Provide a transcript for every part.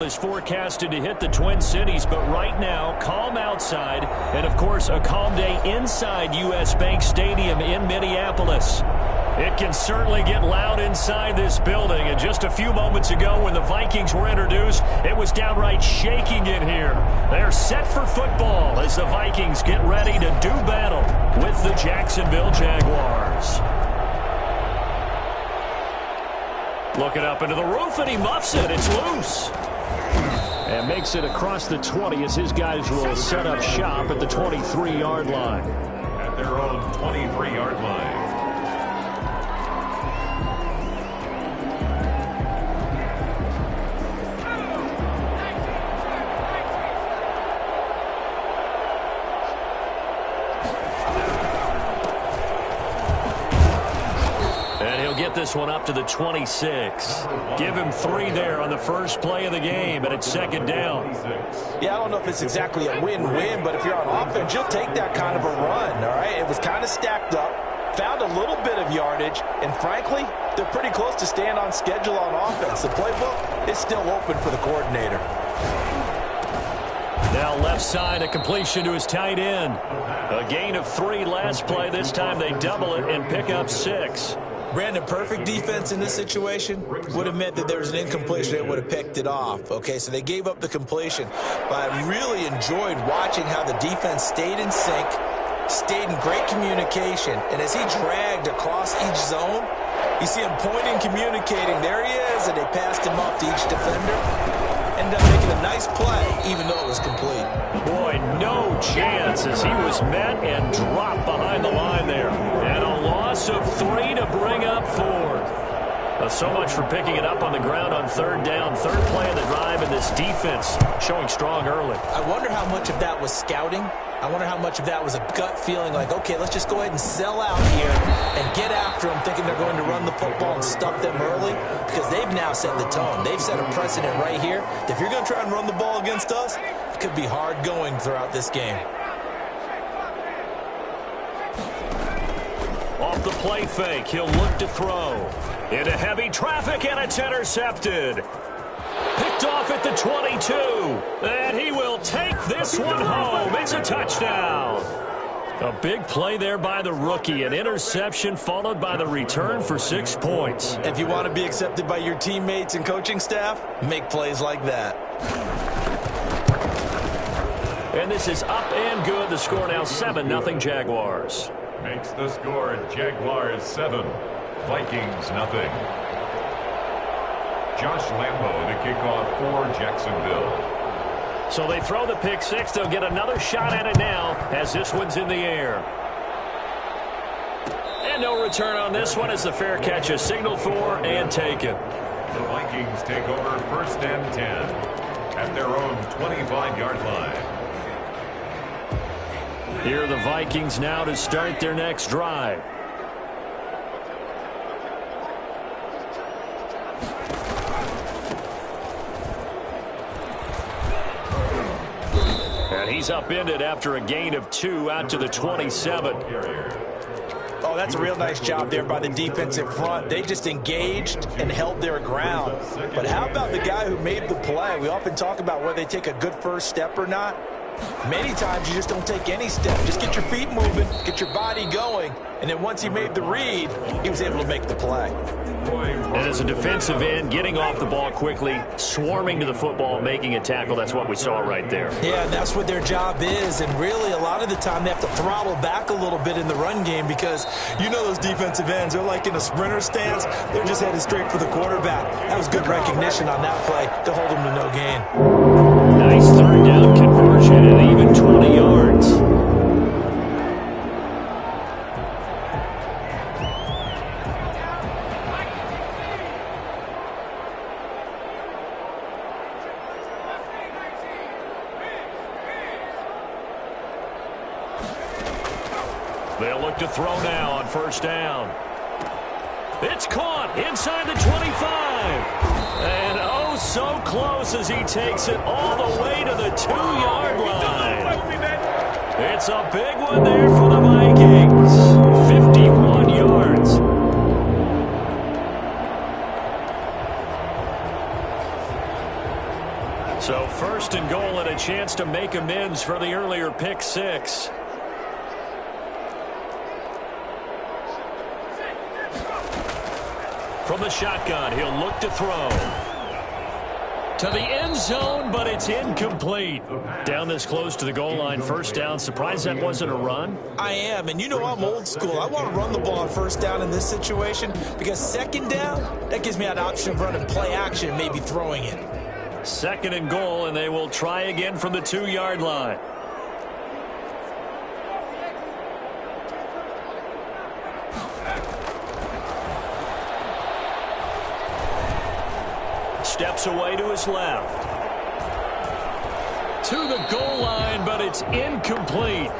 Is forecasted to hit the Twin Cities, but right now, calm outside, and of course, a calm day inside U.S. Bank Stadium in Minneapolis. It can certainly get loud inside this building, and just a few moments ago when the Vikings were introduced, it was downright shaking in here. They're set for football as the Vikings get ready to do battle with the Jacksonville Jaguars. Looking up into the roof, and he muffs it. It's loose. And makes it across the 20 as his guys will set up shop at the 23-yard line. At their own 23-yard line. Get this one up to the 26. Give him 3 there on the first play of the game, and it's second down. Yeah, I don't know if it's exactly a win-win, but if you're on offense, you'll take that kind of a run, all right? It was kind of stacked up, found a little bit of yardage, and frankly, they're pretty close to staying on schedule on offense. The playbook is still open for the coordinator. Now left side, a completion to his tight end. A gain of 3 last play. This time they double it and pick up 6. Brandon, perfect defense in this situation would have meant that there was an incompletion that would have picked it off. Okay, so they gave up the completion. But I really enjoyed watching how the defense stayed in sync, stayed in great communication. And as he dragged across each zone, you see him pointing, communicating. There he is, and they passed him off to each defender. Ended up making a nice play, even though it was complete. Boy, no chance as he was met and dropped behind the line there. And a loss of 3 to bring up 4. So much for picking it up on the ground on third down. Third play of the drive, and this defense showing strong early. I wonder how much of that was scouting. I wonder how much of that was a gut feeling like, okay, let's just go ahead and sell out here and get after them, thinking they're going to run the football and stuff them early, because they've now set the tone. They've set a precedent right here. If you're going to try and run the ball against us, it could be hard going throughout this game. Off the play fake, he'll look to throw. Into heavy traffic, and it's intercepted. Picked off at the 22. And he will take this one home. It's a touchdown. A big play there by the rookie. An interception followed by the return for 6 points. If you want to be accepted by your teammates and coaching staff, make plays like that. And this is up and good. The score now 7-0 Jaguars. Makes the score Jaguars 7, Vikings nothing. Josh Lambo to kick off for Jacksonville. So they throw the pick 6. They'll get another shot at it now as this one's in the air. And no return on this one as the fair catch is signaled for and taken. The Vikings take over first and 10 at their own 25-yard line. Here are the Vikings now to start their next drive. And he's upended after a gain of 2 out to the 27. Oh, that's a real nice job there by the defensive front. They just engaged and held their ground. But how about the guy who made the play? We often talk about whether they take a good first step or not. Many times you just don't take any step. Just get your feet moving, get your body going, and then once he made the read, he was able to make the play. And as a defensive end, getting off the ball quickly, swarming to the football, making a tackle, that's what we saw right there. Yeah, that's what their job is, and really a lot of the time they have to throttle back a little bit in the run game because you know those defensive ends, they're like in a sprinter stance. They're just headed straight for the quarterback. That was good recognition on that play to hold him to no gain. Nice third down conversion at even 20 yards. They'll look to throw now on first down. It's caught inside the 25. And oh, so close as he takes it all the way to the 2-yard line. It's a big one there for the Vikings. 51 yards. So first and goal and a chance to make amends for the earlier pick six. From the shotgun, he'll look to throw. To the end zone, but it's incomplete. Down this close to the goal line, first down. Surprised that wasn't a run? I am, and you know I'm old school. I want to run the ball on first down in this situation because second down, that gives me an option of running play action and maybe throwing it. Second and goal, and they will try again from the 2-yard line. Steps away to his left. To the goal line, but it's incomplete.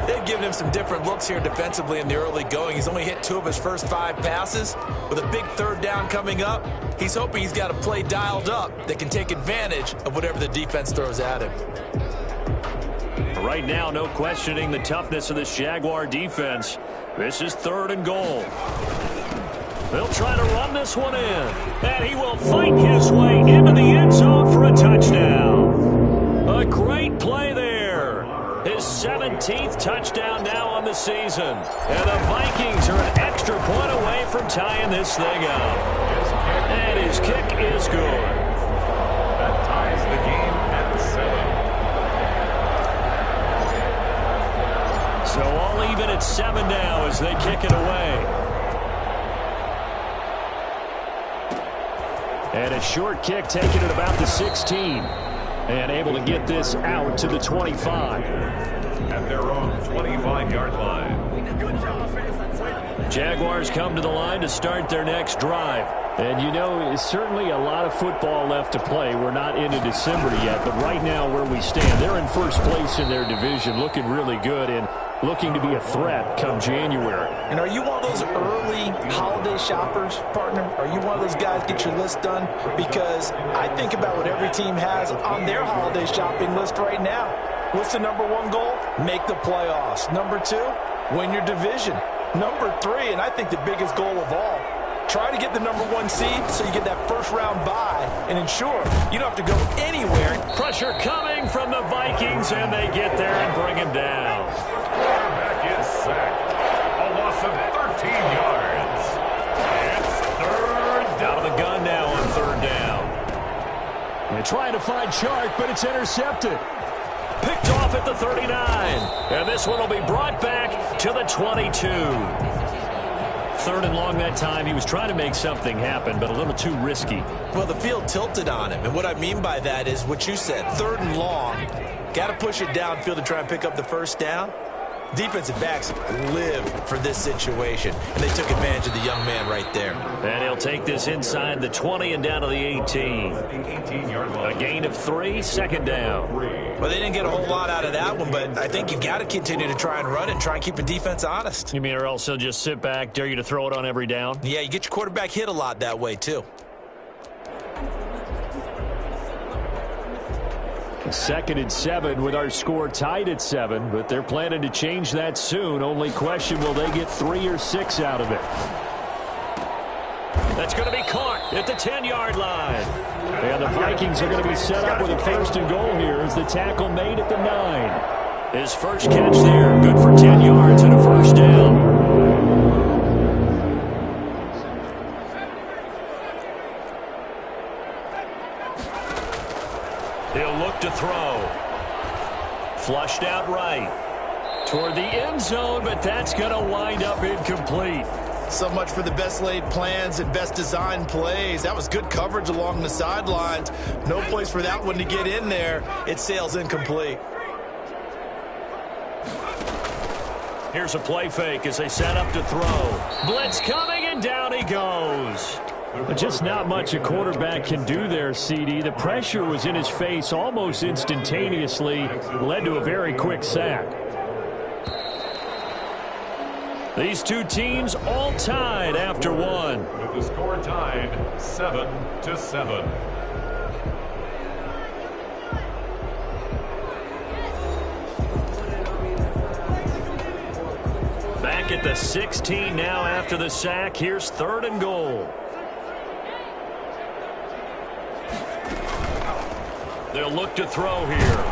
They've given him some different looks here defensively in the early going. He's only hit 2 of his first 5 passes. With a big third down coming up, he's hoping he's got a play dialed up that can take advantage of whatever the defense throws at him. Right now, no questioning the toughness of this Jaguar defense. This is third and goal. They'll try to run this one in. And he will fight his way into the end zone for a touchdown. A great play there. His 17th touchdown now on the season. And the Vikings are an extra point away from tying this thing up. And his kick is good. That ties the game at 7. So all even at 7 now as they kick it away. And a short kick taken at about the 16. And able to get this out to the 25. At their own 25-yard line. Jaguars come to the line to start their next drive. And you know, it's certainly a lot of football left to play. We're not into December yet, but right now where we stand, they're in first place in their division, looking really good and looking to be a threat come January. And are you one of those early holiday shoppers, partner? Are you one of those guys get your list done? Because I think about what every team has on their holiday shopping list right now. What's the number 1 goal? Make the playoffs. Number 2, win your division. Number 3, and I think the biggest goal of all, try to get the number 1 seed so you get that first-round bye and ensure you don't have to go anywhere. Pressure coming from the Vikings, and they get there and bring him down. Quarterback is sacked. A loss of 13 yards. It's third down. Out of the gun now on third down. They're trying to find Chark, but it's intercepted. Picked off at the 39. And this one will be brought back to the 22. Third and long that time. He was trying to make something happen, but a little too risky. Well, the field tilted on him. And what I mean by that is what you said. Third and long. Got to push it downfield to try and pick up the first down. Defensive backs live for this situation, and they took advantage of the young man right there. And he'll take this inside the 20 and down to the 18. A gain of 3, second down. Well, they didn't get a whole lot out of that one, but I think you got to continue to try and run and try and keep the defense honest. You mean or else he'll just sit back, dare you to throw it on every down? Yeah, you get your quarterback hit a lot that way, too. Second and 7 with our score tied at 7, but they're planning to change that soon. Only question, will they get 3 or 6 out of it? That's going to be caught at the 10-yard line. And the Vikings are going to be set up with a first and goal here as the tackle made at the 9. His first catch there, good for 10 yards and a first down. He'll look to throw. Flushed out right. Toward the end zone, but that's going to wind up incomplete. So much for the best laid plans and best designed plays. That was good coverage along the sidelines. No place for that one to get in there. It sails incomplete. Here's a play fake as they set up to throw. Blitz coming, and down he goes. But just not much a quarterback can do there, CD. The pressure was in his face almost instantaneously, led to a very quick sack. These two teams all tied after one. With the score tied 7-7. Back at the 16 now after the sack. Here's third and goal. They'll look to throw here.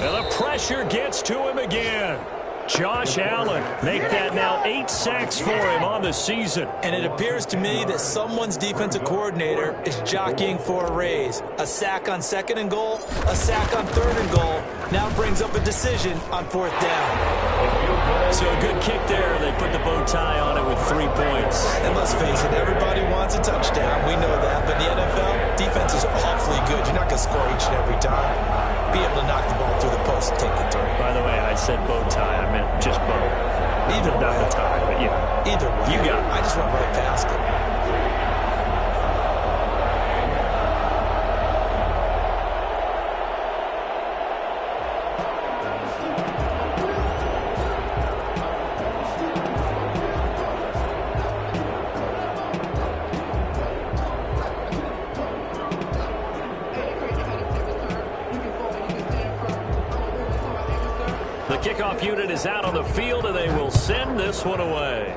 And the pressure gets to him again. Josh Allen make that now 8 sacks for him on the season. And it appears to me that someone's defensive coordinator is jockeying for a raise. A sack on 2nd and goal, a sack on 3rd and goal. Now brings up a decision on 4th down. So a good kick there. They put the bow tie on it with 3 points. And let's face it, everybody wants a touchdown. We know that. But in the NFL, defense is awfully good. You're not going to score each and every time. Be able to knock the ball through the post and take the 3. By the way, I said bow tie. I meant just bow. Either way. Not the tie, but yeah. Either way. You got it. I just went right past it. The kickoff unit is out on the field, and they will send this one away.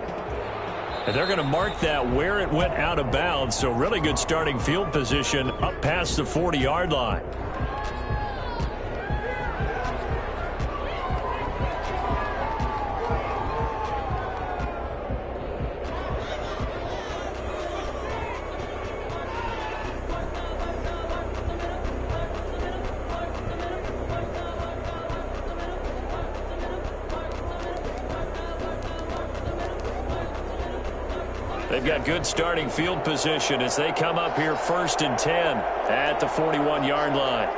And they're going to mark that where it went out of bounds, so really good starting field position up past the 40-yard line. They've got good starting field position as they come up here 1st and 10 at the 41-yard line.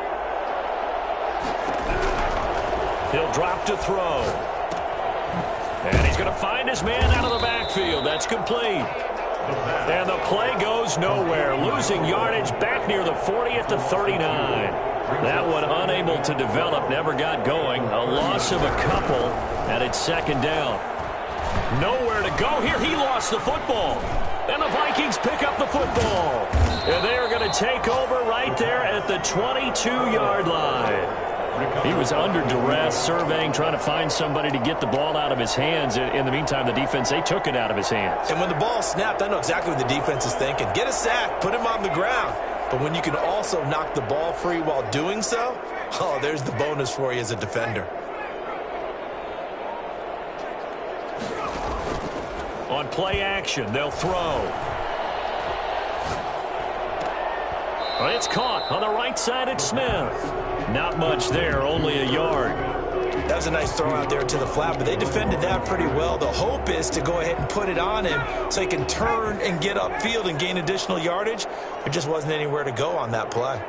He'll drop to throw. And he's going to find his man out of the backfield. That's complete. And the play goes nowhere. Losing yardage back near the 40 at the 39. That one unable to develop, never got going. A loss of a couple, and it's 2nd down. Nowhere to go here. He lost the football. And the Vikings pick up the football. And they are going to take over right there at the 22-yard line. He was under duress, surveying, trying to find somebody to get the ball out of his hands. In the meantime, the defense, they took it out of his hands. And when the ball snapped, I know exactly what the defense is thinking. Get a sack, put him on the ground. But when you can also knock the ball free while doing so, oh, there's the bonus for you as a defender. On play action, they'll throw. Well, it's caught on the right side at Smith. Not much there, only a yard. That was a nice throw out there to the flat, but they defended that pretty well. The hope is to go ahead and put it on him so he can turn and get upfield and gain additional yardage. There just wasn't anywhere to go on that play.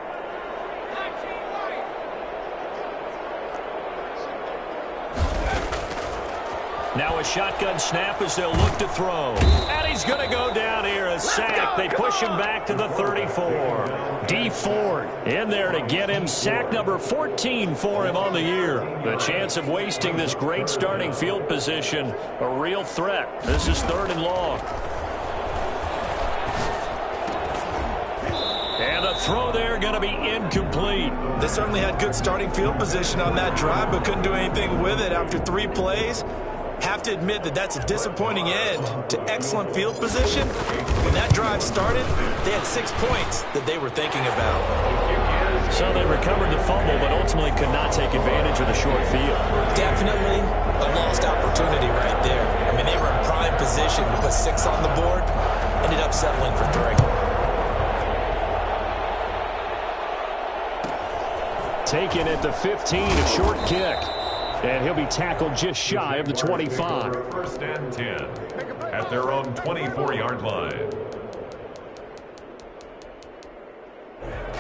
Now a shotgun snap as they'll look to throw. And he's going to go down here, a sack. They push him back to the 34. Dee Ford in there to get him. Sack number 14 for him on the year. The chance of wasting this great starting field position, a real threat. This is 3rd and long. And the throw there going to be incomplete. They certainly had good starting field position on that drive, but couldn't do anything with it after 3 plays. Have to admit that that's a disappointing end to excellent field position. When that drive started, they had 6 points that they were thinking about. So they recovered the fumble, but ultimately could not take advantage of the short field. Definitely a lost opportunity right there. I mean, they were in prime position to put 6 on the board, ended up settling for 3. Taken at the 15, a short kick. And he'll be tackled just shy of the 25. 1st and 10 at their own 24-yard line.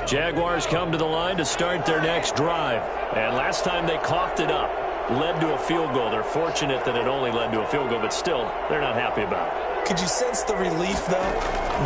Jaguars come to the line to start their next drive. And last time they coughed it up, led to a field goal. They're fortunate that it only led to a field goal, but still, they're not happy about it. Could you sense the relief, though,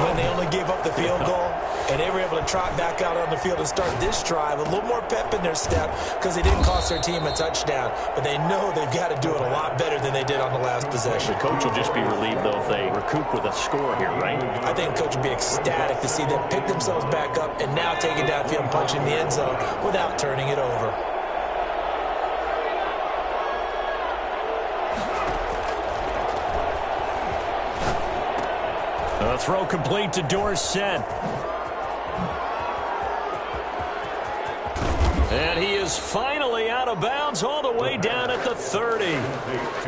when they only gave up the field goal and they were able to trot back out on the field and start this drive? A little more pep in their step because they didn't cost their team a touchdown, but they know they've got to do it a lot better than they did on the last possession. The coach will just be relieved, though, if they recoup with a score here, right? I think the coach would be ecstatic to see them pick themselves back up and now take it downfield and punch in the end zone without turning it over. A throw complete to Dorsett. And he is finally out of bounds all the way down at the 30.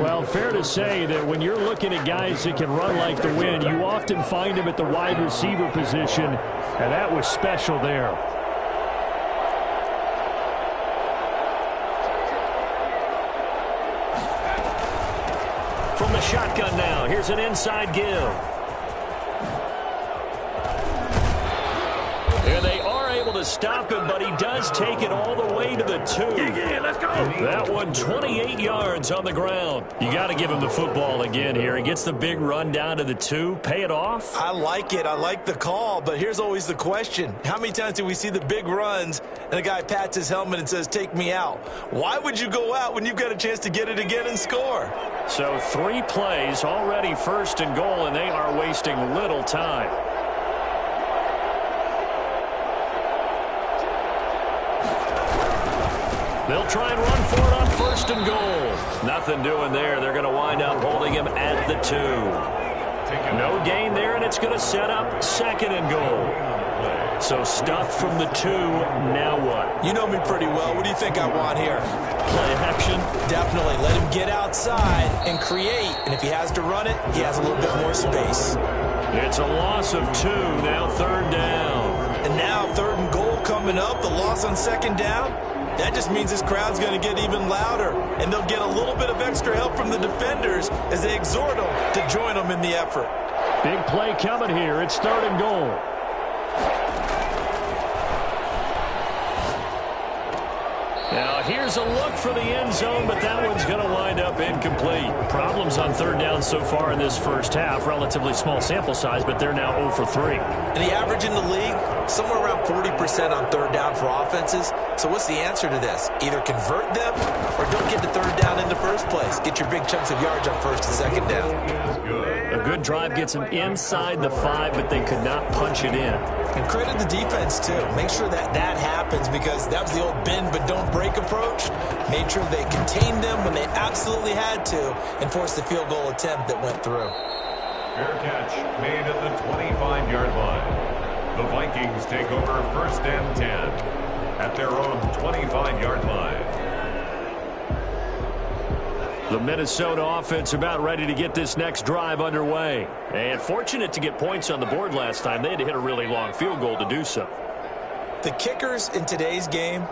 Well, fair to say that when you're looking at guys that can run like the wind, you often find him at the wide receiver position, and that was special there. From the shotgun now, here's an inside give. And they are able to stop him, but he does take it all the way to the 2. Yeah, let's go. That one, 28 yards on the ground. You got to give him the football again here. He gets the big run down to the 2. Pay it off. I like it. I like the call, but here's always the question. How many times do we see the big runs and the guy pats his helmet and says, take me out? Why would you go out when you've got a chance to get it again and score? So 3 plays, already 1st and goal, and they are wasting little time. They'll try and run for it on 1st and goal. Nothing doing there. They're going to wind up holding him at the 2. No gain there, and it's going to set up 2nd and goal. So stuffed from the 2. Now what? You know me pretty well. What do you think I want here? Play action. Definitely. Let him get outside and create. And if he has to run it, he has a little bit more space. It's a loss of 2. Now 3rd down. And now 3rd and goal coming up. The loss on 2nd down. That just means this crowd's going to get even louder, and they'll get a little bit of extra help from the defenders as they exhort them to join them in the effort. Big play coming here. It's 3rd and goal. Now here's a look for the end zone, but that one's going to wind up incomplete. Problems on 3rd down so far in this first half. Relatively small sample size, but they're now 0 for 3. And the average in the league, somewhere around 40% on 3rd down for offenses. So what's the answer to this? Either convert them or don't get to 3rd down in the first place. Get your big chunks of yards on 1st and 2nd down. A good drive gets them inside the 5, but they could not punch it in. And credit the defense, too. Make sure that that happens, because that was the old bend but don't break approach. Made sure they contained them when they absolutely had to and forced the field goal attempt that went through. Fair catch made at the 25-yard line. The Vikings take over 1st and 10 at their own 25-yard line. The Minnesota offense about ready to get this next drive underway. And fortunate to get points on the board last time. They had to hit a really long field goal to do so. The kickers in today's game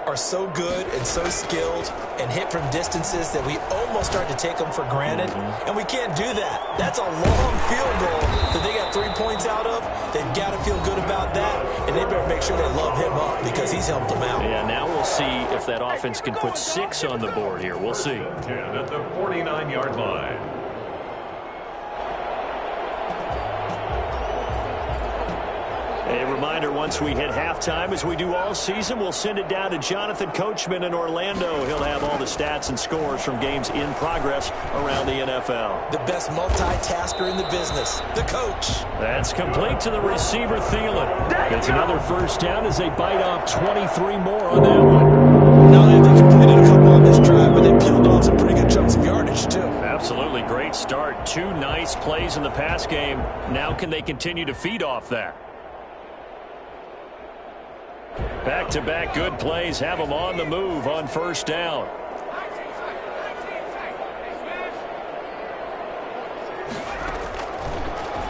are so good and so skilled and hit from distances that we almost start to take them for granted. And we can't do that. That's a long field goal that they got 3 points out of. They've got to feel good about that, and they better make sure they love him up because he's helped them out. Yeah, now we'll see if that offense can put 6 on the board here. We'll see. 10 at the 49-yard line. A reminder, once we hit halftime, as we do all season, we'll send it down to Jonathan Coachman in Orlando. He'll have all the stats and scores from games in progress around the NFL. The best multitasker in the business, the coach. That's complete to the receiver, Thielen. It's another 1st down as they bite off 23 more on that one. Not only have they completed a couple on this drive, but they peeled off some pretty good chunks of yardage, too. Absolutely great start. 2 nice plays in the pass game. Now can they continue to feed off that? Back-to-back good plays have them on the move on 1st down.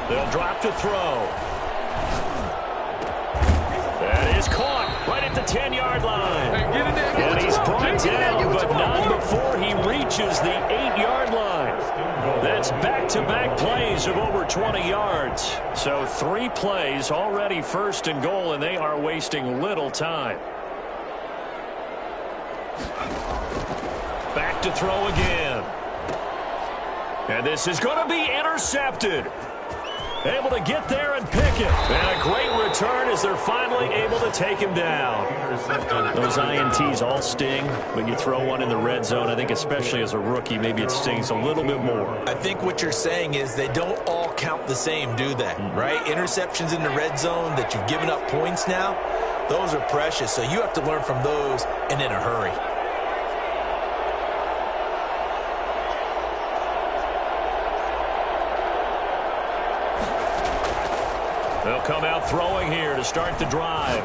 They'll drop to throw. That is caught right at the 10-yard line. And he's brought down, but not before he reaches the 8-yard line. That's back-to-back plays of over 20 yards. So 3 plays, already 1st and goal, and they are wasting little time. Back to throw again. And this is going to be intercepted. Able to get there and pick it. And a great return as they're finally able to take him down. Those INTs all sting, but you throw one in the red zone, I think especially as a rookie, maybe it stings a little bit more. I think what you're saying is they don't all count the same, do they? Right? Interceptions in the red zone that you've given up points now, those are precious. So you have to learn from those and in a hurry. They'll come out throwing here to start the drive.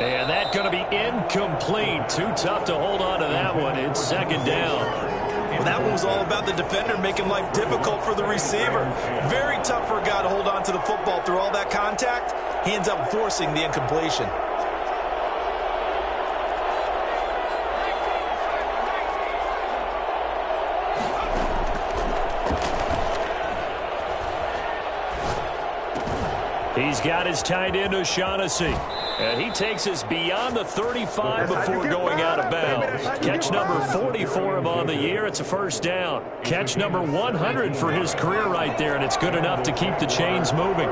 And that's going to be incomplete. Too tough to hold on to that one. It's second down. Well, that one was all about the defender making life difficult for the receiver. Very tough for a guy to hold on to the football through all that contact. He ends up forcing the incompletion. He's got his tight end, O'Shaughnessy. And he takes us beyond the 35 before going out of bounds. Catch number 40 for him on the year. It's a first down. Catch number 100 for his career right there, and it's good enough to keep the chains moving.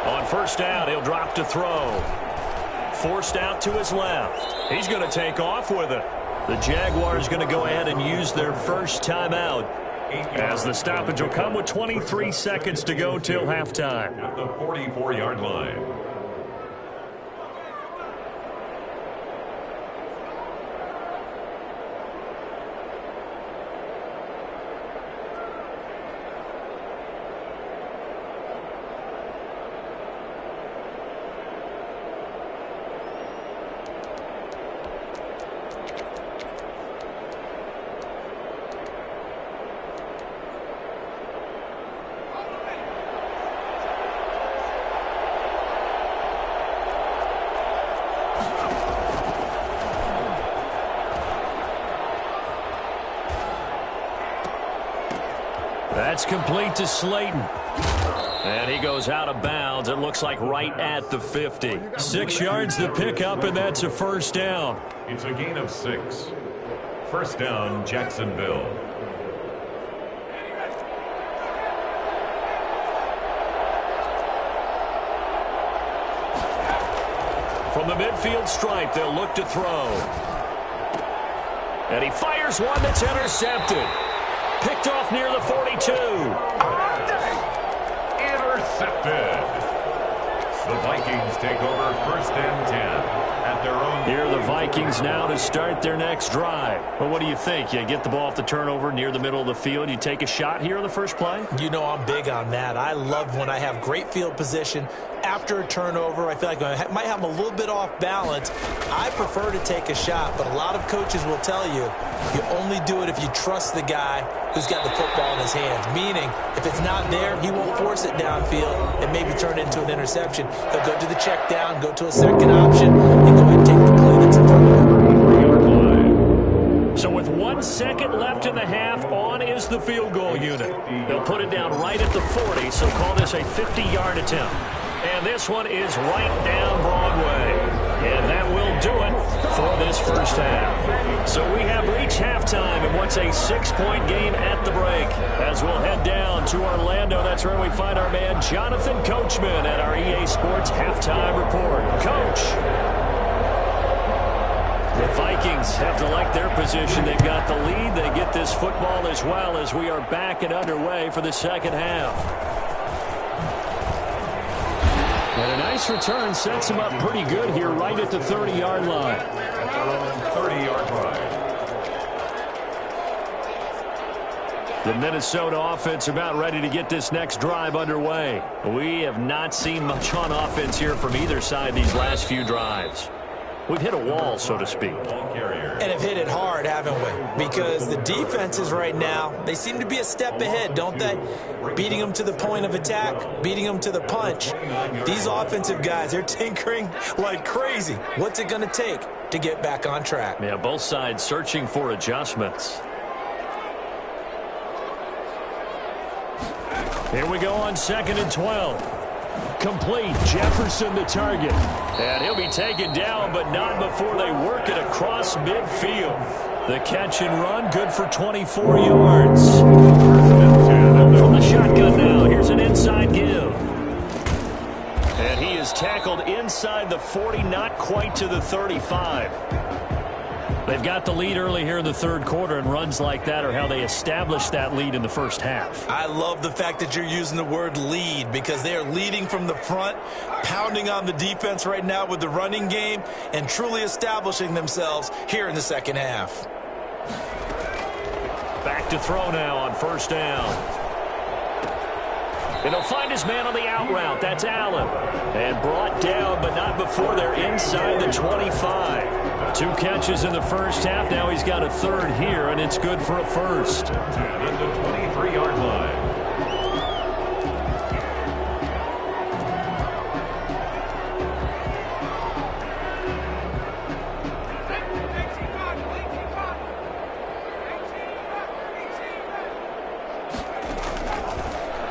On first down, he'll drop to throw. Forced out to his left. He's going to take off with it. The Jaguars going to go ahead and use their first timeout, as the stoppage will come with 23 seconds to go till halftime. At the 44-yard line. That's complete to Slayton. And he goes out of bounds. It looks like right at the 50. 6 yards the pickup, and that's a first down. It's a gain of 6. First down, Jacksonville. From the midfield stripe, they'll look to throw. And he fires one that's intercepted. Picked off near the 42. Intercepted. The Vikings take over first and 10 at their own. Here are the Vikings now to start their next drive. Well, what do you think? You get the ball off the turnover near the middle of the field. You take a shot here on the first play? You know I'm big on that. I love when I have great field position after a turnover. I feel like I might have them a little bit off balance. I prefer to take a shot, but a lot of coaches will tell you you only do it if you trust the guy who's got the football in his hands. Meaning, if it's not there, he won't force it downfield and maybe turn it into an interception. He'll go to the check down, go to a second option, and go ahead and take the play that's in front of him. So with 1 second left in the half, on is the field goal unit. They'll put it down right at the 40, so call this a 50-yard attempt. And this one is right down Broadway. And that will do it for this first half. So we have reached halftime in what's a 6-point game at the break. As we'll head down to Orlando, that's where we find our man Jonathan Coachman at our EA Sports Halftime Report. Coach, the Vikings have to like their position. They've got the lead. They get this football as well as we are back and underway for the second half. And a nice return sets him up pretty good here right at the 30-yard line. At their own 30-yard line. The Minnesota offense about ready to get this next drive underway. We have not seen much on offense here from either side these last few drives. We've hit a wall, so to speak. And have hit it hard, haven't we? Because the defenses right now, they seem to be a step ahead, don't they? Beating them to the point of attack, beating them to the punch. These offensive guys, they're tinkering like crazy. What's it going to take to get back on track? Yeah, both sides searching for adjustments. Here we go on 2nd and 12. Complete. Jefferson the target. And he'll be taken down, but not before they work it across midfield. The catch and run, good for 24 yards. From the shotgun now, here's an inside give. And he is tackled inside the 40, not quite to the 35. They've got the lead early here in the third quarter, and runs like that are how they established that lead in the first half. I love the fact that you're using the word lead, because they are leading from the front, pounding on the defense right now with the running game, and truly establishing themselves here in the second half. Back to throw now on first down. And he'll find his man on the out route. That's Allen. And brought down, but not before they're inside the 25. 2 catches in the first half. Now he's got a third here, and it's good for a first. At the 23-yard line.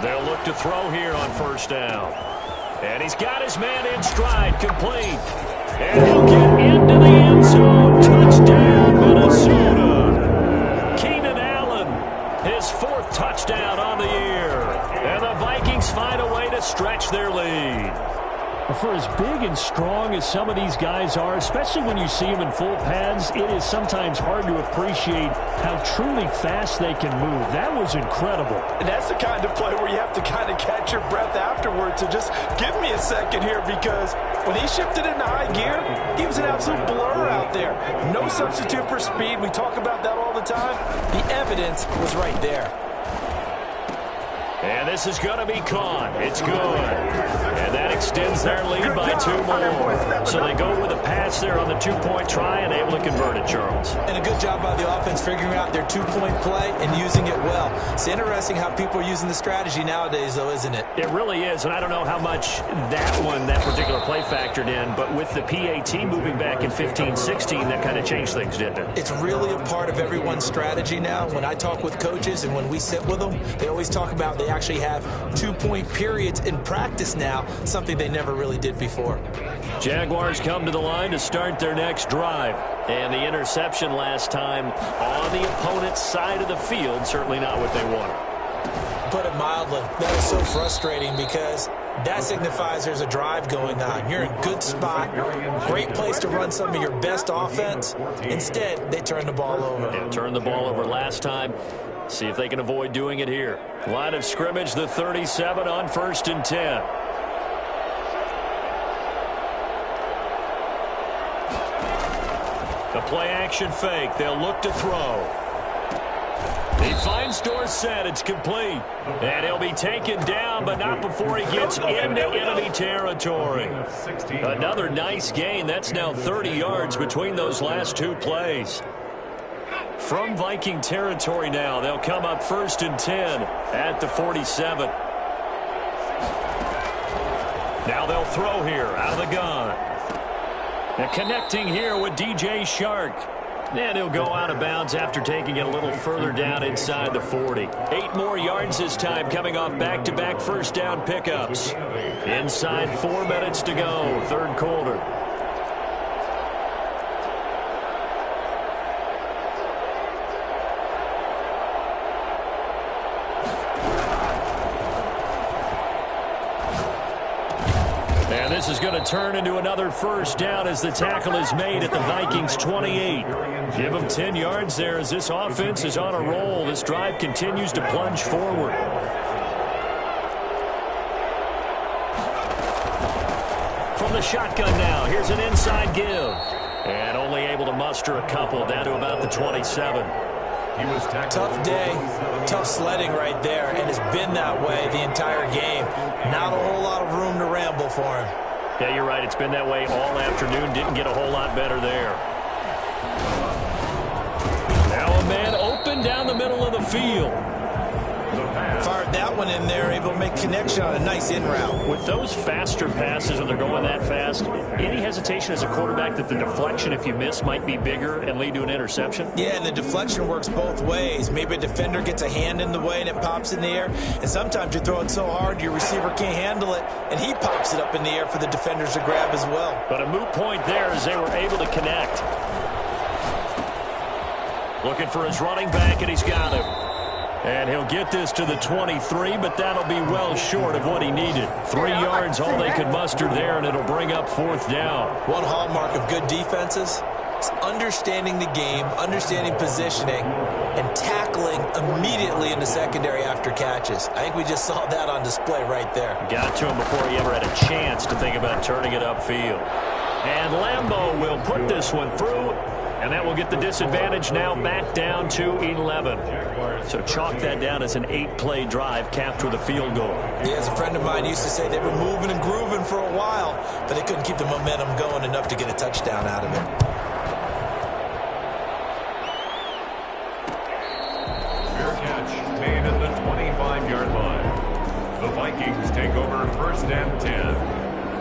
They'll look to throw here on first down. And he's got his man in stride, complete. And he'll get into the end zone. Touchdown, Minnesota. Keenan Allen, his 4th touchdown on the year. And the Vikings find a way to stretch their lead. For as big and strong as some of these guys are, especially when you see them in full pads, it is sometimes hard to appreciate how truly fast they can move. That was incredible. And that's the kind of play where you have to kind of catch your breath afterwards. So just give me a second here, because when he shifted into high gear, he was an absolute blur out there. No substitute for speed. We talk about that all the time. The evidence was right there. And this is going to be caught. It's good. And that extends their lead by 2 more. So they go with a pass there on the 2-point try and able to convert it, Charles. And a good job by the offense figuring out their 2-point play and using it well. It's interesting how people are using the strategy nowadays, though, isn't it? It really is, and I don't know how much that particular play factored in, but with the PAT moving back in 15-16, that kind of changed things, didn't it? It's really a part of everyone's strategy now. When I talk with coaches and when we sit with them, they always talk about they actually have 2-point periods in practice now, something they never really did before. Jaguars come to the line to start their next drive. And the interception last time on the opponent's side of the field, certainly not what they wanted. Put it mildly, that is so frustrating because that signifies there's a drive going on. You're in a good spot, great place to run some of your best offense. Instead, they turn the ball over. Yeah, turned the ball over last time. See if they can avoid doing it here. Line of scrimmage, the 37 on 1st and 10. The play action fake. They'll look to throw. He finds Dorsett. It's complete. And he'll be taken down, but not before he gets into enemy territory. Another nice gain. That's now 30 yards between those last 2 plays. From Viking territory now, they'll come up 1st and 10 at the 47. Now they'll throw here out of the gun. And connecting here with DJ Shark. And he'll go out of bounds after taking it a little further down inside the 40. 8 more yards this time, coming off back-to-back first down pickups. Inside 4 minutes to go, 3rd quarter. And this is going to turn into another first down as the tackle is made at the Vikings 28. Give them 10 yards there as this offense is on a roll. This drive continues to plunge forward. From the shotgun now, here's an inside give. And only able to muster a couple down to about the 27. Tough day, tough sledding right there, and it's been that way the entire game. Not a whole lot of room to ramble for him. Yeah, you're right. It's been that way all afternoon. Didn't get a whole lot better there. Now a man open down the middle of the field. Fired that one in there, able to make connection on a nice in route. With those faster passes, when they're going that fast, any hesitation as a quarterback that the deflection, if you miss, might be bigger and lead to an interception? Yeah, and the deflection works both ways. Maybe a defender gets a hand in the way and it pops in the air, and sometimes you throw it so hard your receiver can't handle it, and he pops it up in the air for the defenders to grab as well. But a moot point there as they were able to connect. Looking for his running back, and he's got him. And he'll get this to the 23, but that'll be well short of what he needed. 3 yards, all they could muster there, and it'll bring up 4th down. One hallmark of good defenses is understanding the game, understanding positioning, and tackling immediately in the secondary after catches. I think we just saw that on display right there. Got to him before he ever had a chance to think about turning it upfield. And Lambo will put this one through And that will get the disadvantage now back down to 11. So chalk that down as an 8-play drive capped with a field goal. Yeah, as a friend of mine used to say, they were moving and grooving for a while, but they couldn't keep the momentum going enough to get a touchdown out of it. Fair catch made at the 25-yard line. The Vikings take over 1st and 10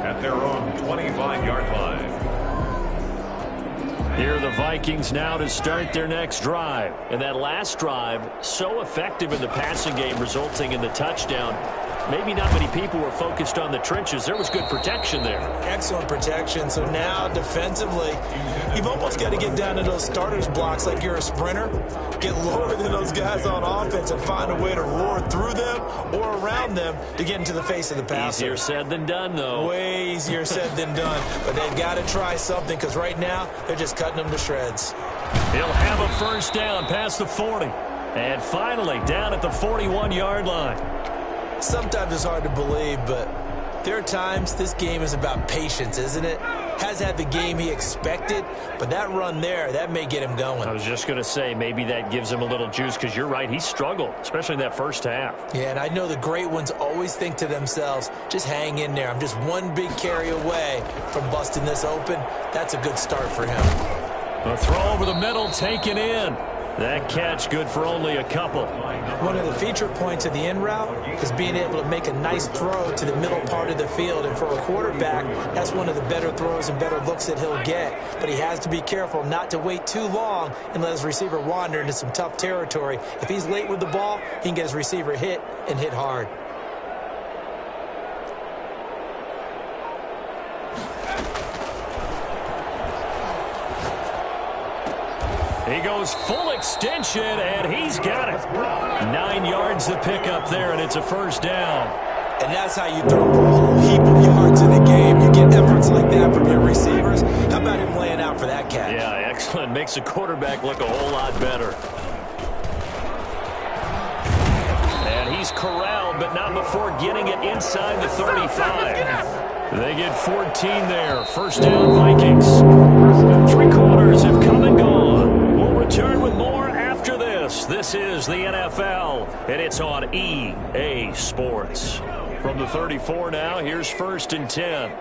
at their own 25-yard line. Here are the Vikings now to start their next drive. And that last drive, so effective in the passing game, resulting in the touchdown. Maybe not many people were focused on the trenches. There was good protection there. Excellent protection. So now defensively, you've almost got to get down to those starters blocks like you're a sprinter. Get lower than those guys on offense and find a way to roar through them or around them to get into the face of the passer. Easier said than done, though. Way easier said than done. But they've got to try something because right now they're just cutting them to shreds. He'll have a first down past the 40. And finally down at the 41-yard line. Sometimes it's hard to believe, but there are times this game is about patience, isn't it? Has had the game he expected, but that run there, that may get him going. I was just going to say, maybe that gives him a little juice, because you're right, he struggled, especially in that first half. Yeah, and I know the great ones always think to themselves, just hang in there. I'm just one big carry away from busting this open. That's a good start for him. A throw over the middle, taken in. That catch good for only a couple. One of the feature points of the in route is being able to make a nice throw to the middle part of the field. And for a quarterback, that's one of the better throws and better looks that he'll get. But he has to be careful not to wait too long and let his receiver wander into some tough territory. If he's late with the ball, he can get his receiver hit and hit hard. He goes full extension, and he's got it. 9 yards to pick up there, and it's a first down. And that's how you throw a whole heap of yards in a game. You get efforts like that from your receivers. How about him laying out for that catch? Yeah, excellent. Makes the quarterback look a whole lot better. And he's corralled, but not before getting it inside the 35. They get 14 there. First down, Vikings. 3 quarters have come and gone. We'll return with more after this. This is the NFL, and it's on EA Sports. From the 34 now, here's 1st and 10.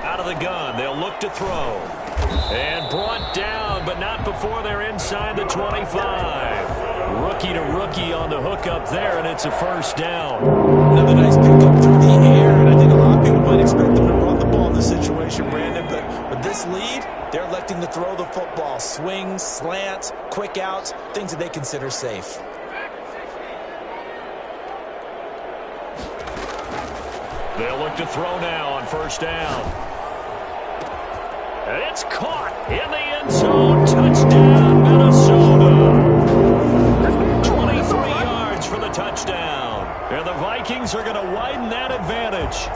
Out of the gun, they'll look to throw. And brought down, but not before they're inside the 25. Rookie to rookie on the hook up there, and it's a first down. Another nice pickup through the air, and I think a lot of people might expect them to run the ball in this situation, Brandon, but with this lead, they're electing to throw the football. Swings, slants, quick outs, things that they consider safe. They'll look to throw now on first down. And it's caught in the end zone. Touchdown, Minnesota. 23 yards for the touchdown. And the Vikings are going to widen that advantage.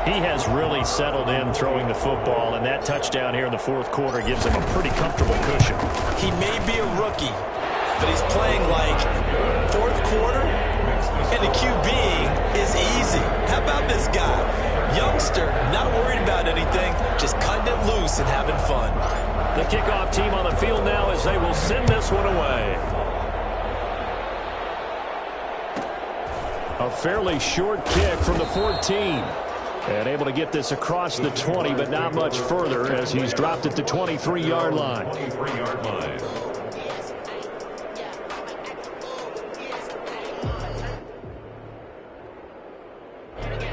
He has really settled in throwing the football, and that touchdown here in the 4th quarter gives him a pretty comfortable cushion. He may be a rookie, but he's playing like 4th quarter, and the QBing is easy. How about this guy? Youngster, not worried about anything, just cutting it loose and having fun. The kickoff team on the field now as they will send this one away. A fairly short kick from the 14. And able to get this across the 20, but not much further as he's dropped at the 23-yard line. 23-yard line.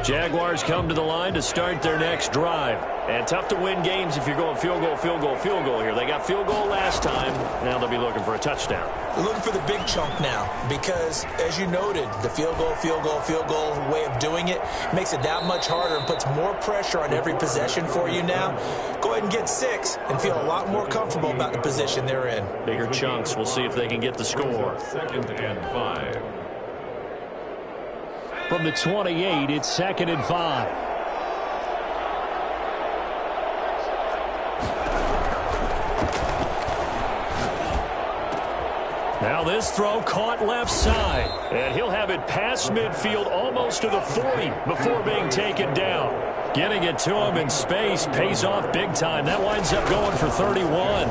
Jaguars come to the line to start their next drive. And tough to win games if you're going field goal, field goal, field goal here. They got field goal last time. Now they'll be looking for a touchdown. They're looking for the big chunk now because, as you noted, the field goal way of doing it makes it that much harder and puts more pressure on every possession for you now. Go ahead and get 6 and feel a lot more comfortable about the position they're in. Bigger chunks. We'll see if they can get the score. 2nd and 5. From the 28, it's 2nd and 5. Now this throw caught left side. And he'll have it past midfield almost to the 40 before being taken down. Getting it to him in space pays off big time. That winds up going for 31.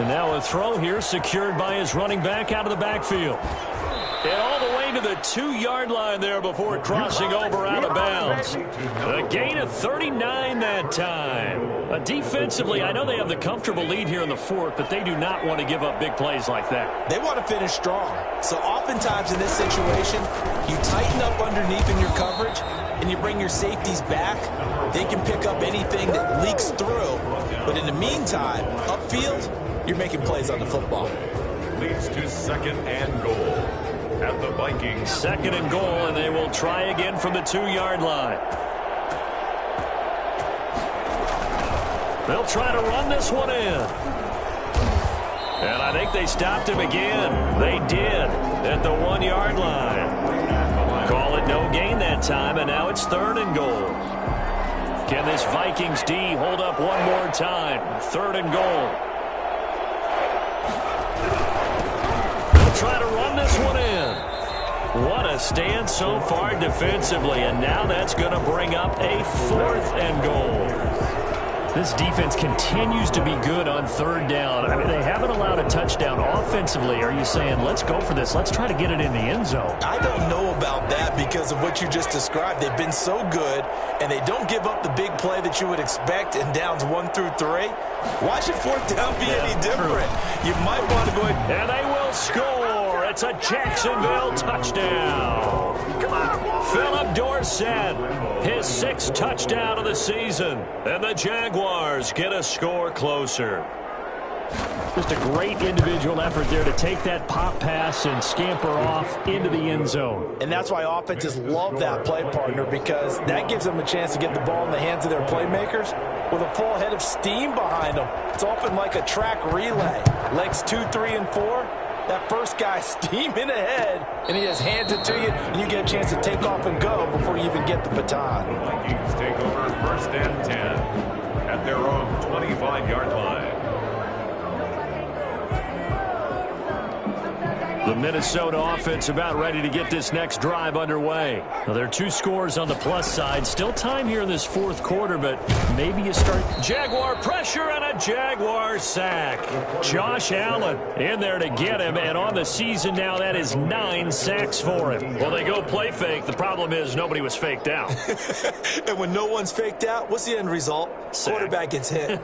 And now a throw here secured by his running back out of the backfield. And all the way to the 2-yard line there before crossing over out of bounds. A gain of 39 that time. Defensively, I know they have the comfortable lead here in the fourth, but they do not want to give up big plays like that. They want to finish strong. So oftentimes in this situation, you tighten up underneath in your coverage, and you bring your safeties back. They can pick up anything that leaks through. But in the meantime, upfield, you're making plays on the football. Leads to 2nd and goal. At the Vikings. 2nd and goal, and they will try again from the 2-yard line. They'll try to run this one in. And I think they stopped him again. They did at the 1-yard line. Call it no gain that time, and now it's 3rd and goal. Can this Vikings D hold up one more time? 3rd and goal. Try to run this one in. What a stand so far defensively, and now that's going to bring up a 4th and goal. This defense continues to be good on 3rd down. I mean, they haven't allowed a touchdown offensively. Are you saying, let's go for this? Let's try to get it in the end zone. I don't know about that because of what you just described. They've been so good, and they don't give up the big play that you would expect in downs 1 through 3. Why should 4th down be any different? True. You might want to go ahead. And they will score. It's a Jacksonville touchdown. Philip Dorsett, his 6th touchdown of the season. And the Jaguars get a score closer. Just a great individual effort there to take that pop pass and scamper off into the end zone. And that's why offenses love that play partner, because that gives them a chance to get the ball in the hands of their playmakers with a full head of steam behind them. It's often like a track relay. Legs 2, 3, and 4. That first guy steaming ahead, and he just hands it to you, and you get a chance to take off and go before you even get the baton. The Vikings take over 1st and 10 at their own 25-yard line. The Minnesota offense about ready to get this next drive underway. Now, there are 2 scores on the plus side. Still time here in this 4th quarter, but maybe you start. Jaguar pressure and a Jaguar sack. Josh Allen in there to get him, and on the season now, that is 9 sacks for him. Well, they go play fake. The problem is nobody was faked out. And when no one's faked out, what's the end result? Sack. Quarterback gets hit.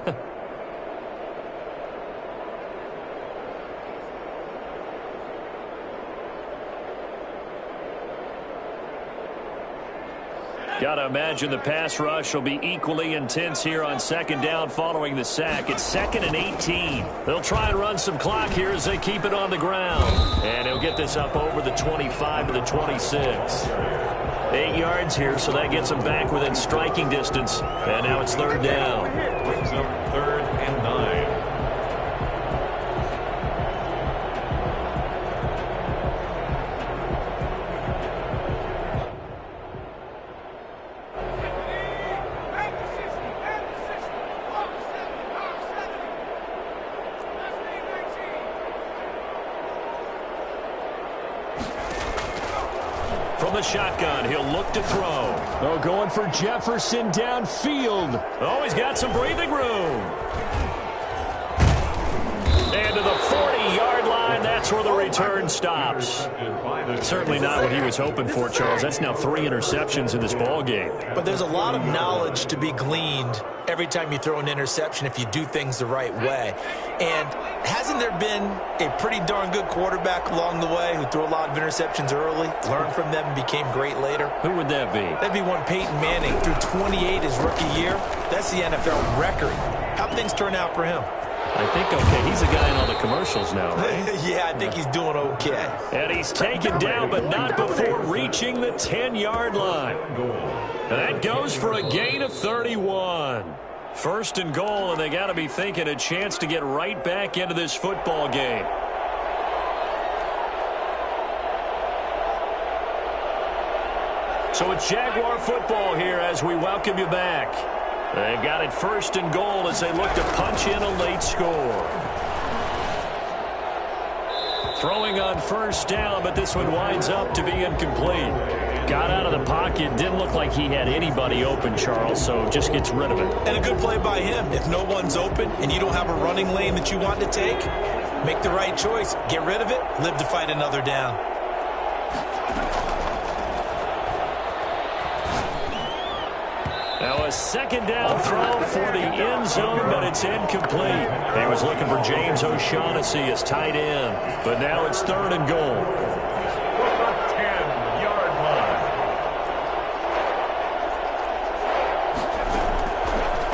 Got to imagine the pass rush will be equally intense here on 2nd down following the sack. It's 2nd and 18. They'll try and run some clock here as they keep it on the ground. And he'll get this up over the 25 to the 26. 8 yards here, so that gets them back within striking distance. And now it's 3rd down. Brings up 3rd and 9. From the shotgun, he'll look to throw. Oh, going for Jefferson downfield. Oh, he's got some breathing room. And to the 40-yard line, that's where the return stops. Certainly not what he was hoping for, Charles. That's now 3 interceptions in this ball game. But there's a lot of knowledge to be gleaned every time you throw an interception if you do things the right way. And hasn't there been a pretty darn good quarterback along the way who threw a lot of interceptions early, learned from them, and became great later? Who would that be? That'd be one Peyton Manning. Threw 28 his rookie year. That's the NFL record. How'd things turn out for him? I think okay. He's a guy in all the commercials now, right? Yeah, I think he's doing okay. And he's taken down, but not before reaching the 10-yard line. And that goes for a gain of 31. 1st and goal, and they got to be thinking a chance to get right back into this football game. So it's Jaguar football here as we welcome you back. They've got it 1st and goal as they look to punch in a late score. Throwing on first down, but this one winds up to be incomplete. Got out of the pocket. Didn't look like he had anybody open, Charles, so just gets rid of it. And a good play by him. If no one's open and you don't have a running lane that you want to take, make the right choice. Get rid of it. Live to fight another down. Now a second down throw for the end zone, but it's incomplete. He was looking for James O'Shaughnessy as tight end, but now it's 3rd and goal. From the 10-yard line.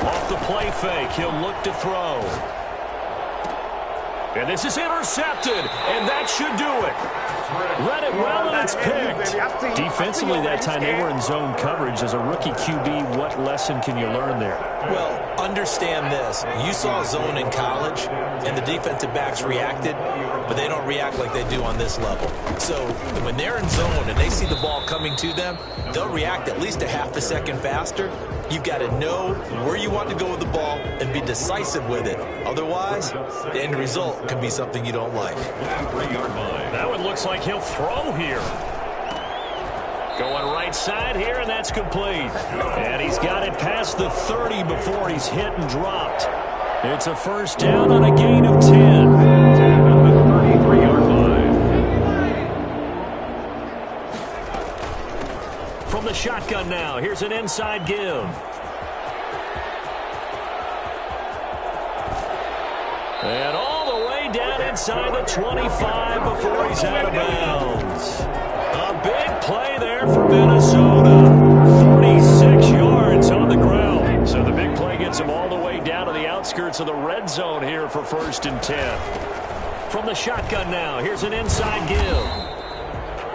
Off the play fake, he'll look to throw. And this is intercepted, and that should do it. Read it well, and it's picked. Defensively that time, they were in zone coverage. As a rookie QB, what lesson can you learn there? Well, understand this. You saw zone in college, and the defensive backs reacted, but they don't react like they do on this level. So when they're in zone and they see the ball coming to them, they'll react at least a half a second faster. You've got to know where you want to go with the ball and be decisive with it. Otherwise, the end result can be something you don't like. 3-yard line. That one looks like he'll throw here. Going right side here, and that's complete. And he's got it past the 30 before he's hit and dropped. It's a first down on a gain of 10. 10 at the 33-yard line. From the shotgun now, here's an inside give. And all the way down inside the 25 before he's out of bounds. A big play there for Minnesota. 46 yards on the ground. So the big play gets him all the way down to the outskirts of the red zone here for 1st and 10. From the shotgun now, here's an inside give.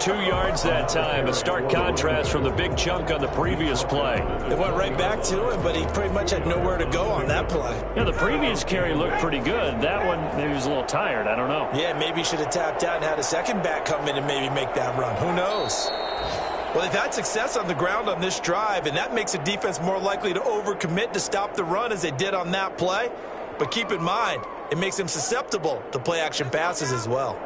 2 yards that time, a stark contrast from the big chunk on the previous play. It went right back to him, but he pretty much had nowhere to go on that play. Yeah, the previous carry looked pretty good. That one, maybe he was a little tired. I don't know. Yeah, maybe he should have tapped out and had a second back come in and maybe make that run. Who knows? Well, they've had success on the ground on this drive, and that makes a defense more likely to overcommit to stop the run as they did on that play. But keep in mind, it makes them susceptible to play-action passes as well.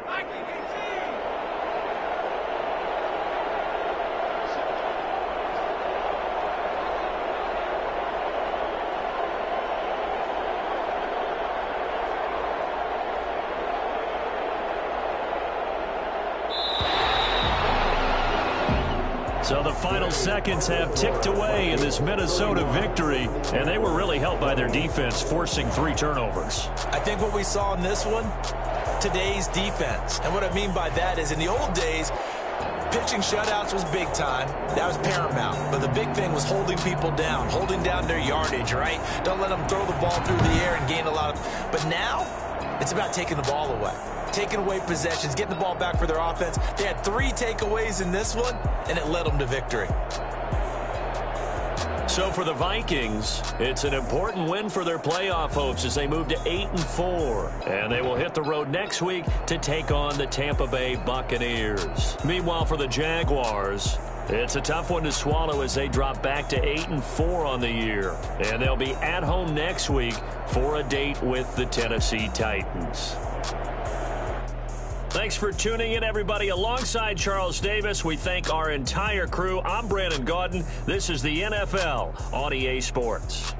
So the final seconds have ticked away in this Minnesota victory, and they were really helped by their defense, forcing 3 turnovers. I think what we saw in this one, today's defense. And what I mean by that is in the old days, pitching shutouts was big time. That was paramount. But the big thing was holding people down, holding down their yardage, right? Don't let them throw the ball through the air and gain a lot of... But now, it's about taking the ball away. Taking away possessions, getting the ball back for their offense. They had 3 takeaways in this one, and it led them to victory. So for the Vikings, it's an important win for their playoff hopes as they move to 8-4. And they will hit the road next week to take on the Tampa Bay Buccaneers. Meanwhile, for the Jaguars, it's a tough one to swallow as they drop back to 8-4 on the year. And they'll be at home next week for a date with the Tennessee Titans. Thanks for tuning in, everybody. Alongside Charles Davis, we thank our entire crew. I'm Brandon Gaudin. This is the NFL on EA Sports.